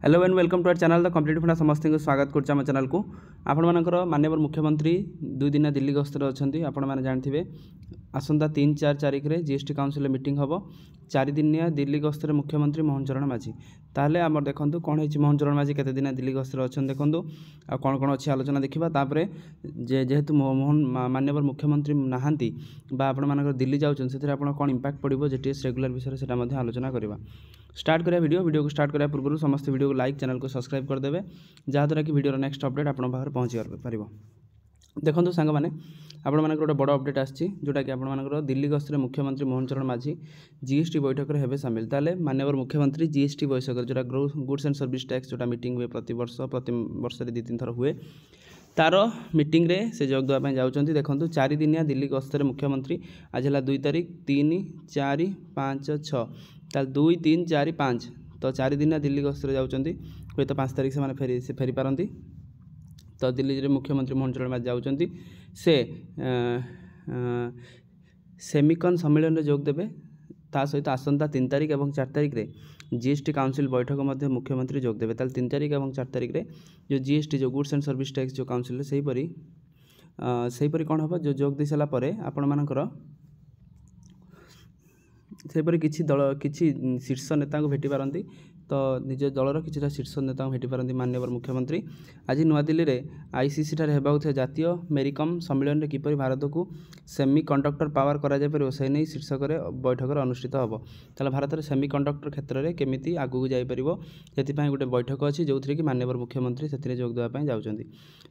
Hello and welcome to our channel the complete Funda समस्त को स्वागत करछ हम चैनल को आपण मानकर माननीय मुख्यमंत्री 2 दिन दिल्ली गस्तर अच्छी आपण मैंने जानते आसंता 3-4 तारिख में जीएसटी काउंसिल मीटिंग हम 4 दिनिया दिल्ली गस्तर मुख्यमंत्री मोहन चरण माझी ताहले आम देखूँ कौन है मोहन चरण माझी केते दिन दिल्ली गस्तर अच्छा देखूँ आ कौन कौन अच्छी आलोचना देखा तापर जेहेतु मोहन माननीय मुख्यमंत्री नहांती बा आपण मानकर दिल्ली जाऊँ से कौन इंपैक्ट पड़ो जेटीएस रेगुलर विषय से आलोचना करवा स्टार्ट करा वीडियो को स्टार्ट करा पूर्व समस्त वीडियो को लाइक चैनल को सब्सक्राइब करदे जहाँद्वारा कि वीडियो नेक्स्ट अपडेट आपन पाखरे पहुँची पार देखो सांग मैंने आपण मानक गोटे बड़ अपडेट आसी जोटा कि आपण मानकर दिल्ली गस्तर मुख्यमंत्री मोहन चरण माझी जीएसटी बैठक में हेबे सामिल ताले माननीय मुख्यमंत्री जीएसटी बैठक जोटा गुड्स एंड सर्विस टैक्स जोटा मीटिंग हुए प्रति वर्ष 2-3 थर हुए तार मीटिंग रे से जोग देवाई जाऊँच देखो 4 दिनिया दिल्ली गस्तर मुख्यमंत्री आज है 2 तारिख 3, 4, 5, 6 ताल 2, 3, 4, 5 तो 4 दिनिया दिल्ली गस्तर जाऊँच हुए तो 5 तारिख से फेरी पारती तो दिल्ली रे मुख्यमंत्री मोहन चरण माझी जाऊँच से सेमिकन सम्मेलन में जोग देवे ता सहित आसंता 3 तारिख और 4 तारिख रे जीएसटी काउंसिल बैठक मध्य मुख्यमंत्री जोग देवे ताल 3 तारिख और 4 तारिख रे जो जीएसटी जो गुड्स एंड सर्विस टैक्स जो काउंसिल से सहीपरी कौन हम जो जोग दे सारा पर आपण मानकर सेपरी किसी दल किसी शीर्ष नेता को भेटी पारती तो निज दलर किसी शीर्ष नेता को भेटी पारती माननीय मुख्यमंत्री आज नुआ दिल्ली रे आईसीसी ठारे हेबाक जातीय मेरिकम सम्मेलन में किपरि भारत को सेमी कंडक्टर पावर करा जाय परिबो से नहीं शीर्षक बैठक अनुष्ठित हम ताले भारत में सेमी कंडक्टर क्षेत्र में केमिति आगू जाई परिबो सेतिपई गोटे बैठक अच्छी जो थी कि माननीय मुख्यमंत्री से जोग देवाई जाऊँच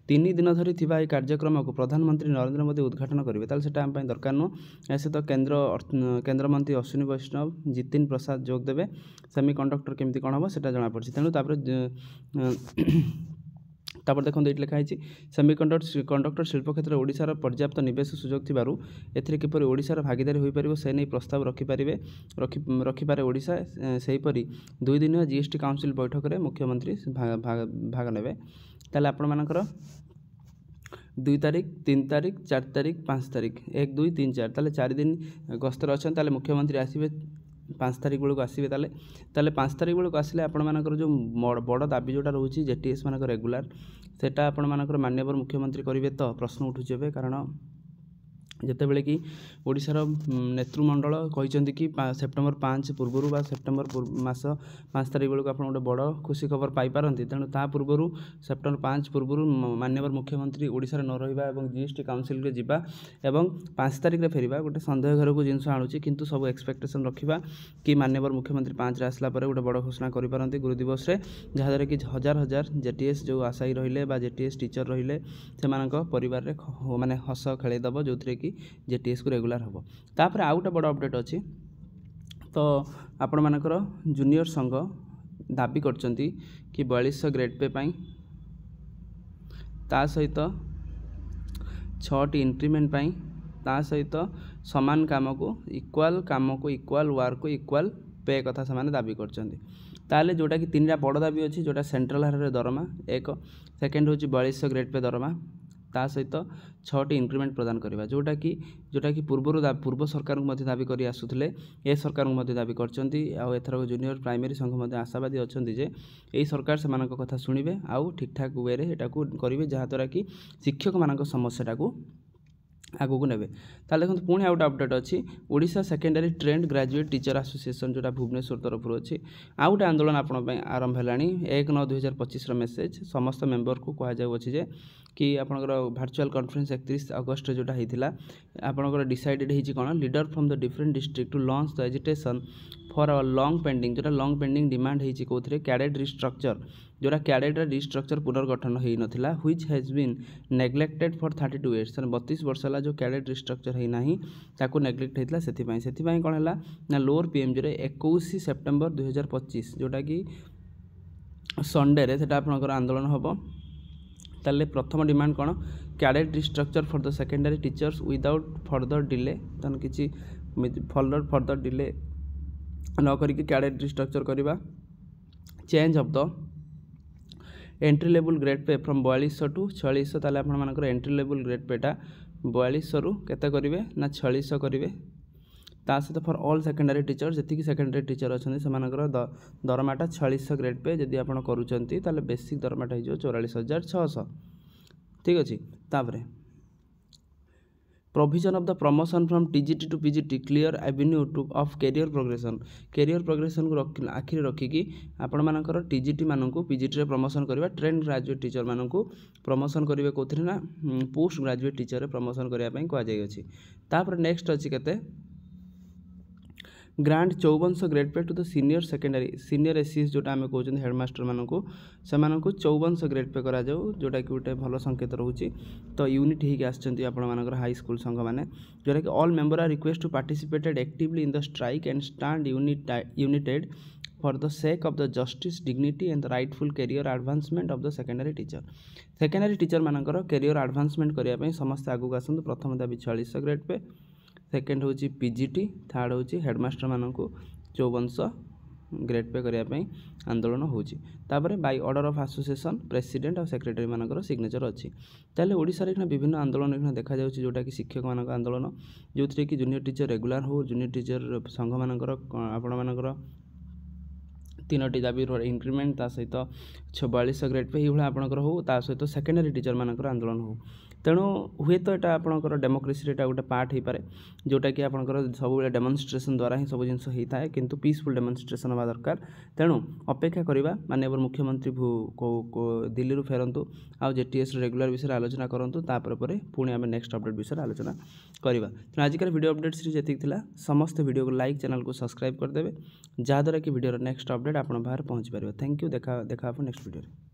3 दिन धरी थिबा ए कार्यक्रम को प्रधानमंत्री नरेंद्र मोदी उद्घाटन करेंगे ताले सेटा आम पई दरकार नुह ऐसे तो केंद्र मंत्री अश्विनी वैष्णव जितिन प्रसाद जोग देवे सेमी कंडक्टर केमिति कौन हम सेटा जना पड़ी तेणु तापर देखो ये लिखाई सेमी कंडक्टर शिल्प क्षेत्र में ओडिशार पर्याप्त निवेश सुजोग थिबारु एथिरे किपरि ओडिशार भागीदारी होई परिबो से नहीं प्रस्ताव रखिपारे ओडिशा सेहीपरि 2 दिन जीएसटी काउंसिल बैठक में मुख्यमंत्री भाग नेबे ताले आपण मानकर 2 तारिख 3 तारिख 4 तारिख 5 तारिख 1, 2, 3, 4 ताले 4 दिन गस्तर अच्छा ताले मुख्यमंत्री आसबे 5 तारिख बेलू आसबे ताले 5 तारिख बेलू आसिले आपण मानकर जो बड़ दाबी जोटा रोचे जेटीएस मानक रेगुलर सेटा आपण मानकर माननीय मुख्यमंत्री करेंगे तो प्रश्न उठुचे कारण जिते बड़े कि ओडिशार नेतृमंडल कहते कि सेप्टेम्बर 5 पूर्व बा सेप्टेम्बर मास 5 तारिख बेलू आप गोटे बड़ खुशी खबर पाइपारती तेणु ता पूर्व सेप्टेम्बर 5 पूर्व माननीय मुख्यमंत्री ओडिशार न रहिबा एवं जीएसटी काउंसिल रे जिबा एवं 5 तारिख रे फेरिबा गोटे संदेह घर को जिनस आणुची किंतु सब एक्सपेक्टेशन रखिबा कि माननीय मुख्यमंत्री 5 रे आसला परे गोटे बड़ घोषणा करि पारंती गुरु दिवस रे जहाद्वारा कि हजार जेटीएस जो आशायी रहिले बा जेटीएस टीचर रहिले सेमानक परिवार रे माने हस खेलै दबो जोथरे कि जेटीएस को रेगुलर हम तापर आउ गोटे बड़ अपडेट अच्छी तो आपण मानकर जूनियर संघ दाबी करचंती कि 4200 ग्रेड पे पाई ता सहित 6टी इंक्रीमेंट पाई ता सहित समान काम को इक्वाल वर्क को इक्वाल पे कथा से दाबी करचंती ताले जोटा कि 3टा बड़ दाबी अच्छी जोटा सेंट्रल हार दरमा एक सेकेंड हूँ 4200 ग्रेड पे दरमा ता सहित 6टी इंक्रीमेंट प्रदान करवा जोटा कि पूर्व सरकार को दाबी कर आसुले ए सरकार को दाबी कर जूनियर प्राइमरी संघ आशावादी अच्छा जे यही सरकार से कथा शुणे आउ ठीक ठाक वे एटा करेंगे जहाँद्वारा कि शिक्षक मान समस्याटा को आगू को नेबे ताले देखो पुणी आउट अपडेट अच्छी Odisha secondary trained graduate teacher association जोटा भुवनेश्वर तरफ अच्छी आउ गोटे आंदोलन आपण आरंभ है 1/9/2025 मेसेज समस्त मेंबर को कहुच्छे जे कि आपंकर वर्चुअल कॉन्फ्रेंस 31 अगस्त जोटा होता आपंकर डिसाइडेड हो कौन leader from the different district to launch the agitation for our long pending जोटा लॉन्ग पेंडिंग डिमांड होती कौन कैडेट रिस्ट्रक्चर जोटा कैडेट रिस्ट्रक्चर पुनर्गठन हो नाला which has been neglected for 32 years 32 वर्ष है जो कैडेट रिस्ट्रक्चर होना ताकू नेग्लेक्ट होता से कौन है ना लोअर पीएमजी रे 21 सेप्टेम्बर 2025 जोटा कि संडे रे सेटा आपनकर आंदोलन हम ताले प्रथम डिमांड कौन cadre restructure for the secondary teachers without further delay तन किसी फर्दर डिले न करके कैडेट रिस्ट्रक्चर करवा change of the entry level grade pay from 4200 to 4600 ताले आपण मानकर एंट्री लेवल ग्रेड पेटा 4200 रु केते करिवे ना 4600 करिवे ता सहित फॉर ऑल सेकेंडरी टीचर जी सेकेंडरी टीचर अच्छा से दरमाटा 4600 ग्रेड पे जदि आप करुँच बेसिक दरमाटा हो 44,600 ठीक अच्छे। तापर provision of the promotion from TGT to PGT clear avenue to of career progression को आखिरी रखिकी आपण मानकर टीजीटी मानू पीजीटी रे प्रमोशन करवा ट्रेन ग्रेजुएट टीचर मानू प्रमोशन करेंगे कौन ना पोस्ट ग्रेजुएट टीचर प्रमोशन करने कहुई। तापर नेक्स्ट अच्छी केते grant 5400 grade pay to the senior SCS जोटा आम कहते हेडमास्टर मानू से 5400 ग्रेड पे करा जाऊ जोटा कि गोटे भल संकेत रोचे। तो यूनिट होगी आसर हाई स्कूल संघ मैंने जोटा कि all member are request to participated actively in the strike and stand united for the sake of the justice dignity and the rightful career advancement of the secondary teacher मानकर career advancement करने समस्त आगू आसतु। प्रथम दाबी 4600 grade pay, second हूँ PGT, third हूँ headmaster मानक 5400 grade pay करने आंदोलन होपर by order of association president और सेक्रेटरी मानकर सिग्नेचर अच्छी। ताले ओडिशा रे विभिन्न आंदोलन देखा जाउछि जोटा कि शिक्षक मानक आंदोलन जो कि जूनियर टीचर रेगुलर हो जूनियर टीचर संघ मानकर आपण मानकर 3टी दाबी इंक्रीमेंट ता सहित 4200 ग्रेड पे ये आपंकर हो ता सहित सेकेंडरी टीचर मानकर आंदोलन हो। तेणु हुए तो यहाँ आपंकर डेमोक्रेसी एटा गोटे पार्ट हो पाए जोटा कि आपंकर सब डेमोन्स्ट्रेशन द्वारा ही सब जिनस होता है किंतु पीसफुल डेमोन्स्ट्रेशन हवा दरकार। तेणु अपेक्षा करवा माननीय मुख्यमंत्री दिल्ली फेरतु आउ जेटीएस रेगुलर विषय आलोचना करूँ तापर पुणी आम नेक्स्ट अपडेट विषय आलोचना करवा। तेणु आजिकार वीडियो अपडेट सीरीज जी समस्त वीडियो को लाइक चैनल को सब्सक्राइब करदे जहाँद्वारा कि वीडियो नेक्स्ट अपडेट आप बाहर पहुँची पार। Thank you. देखा नेक्स्ट वीडियो।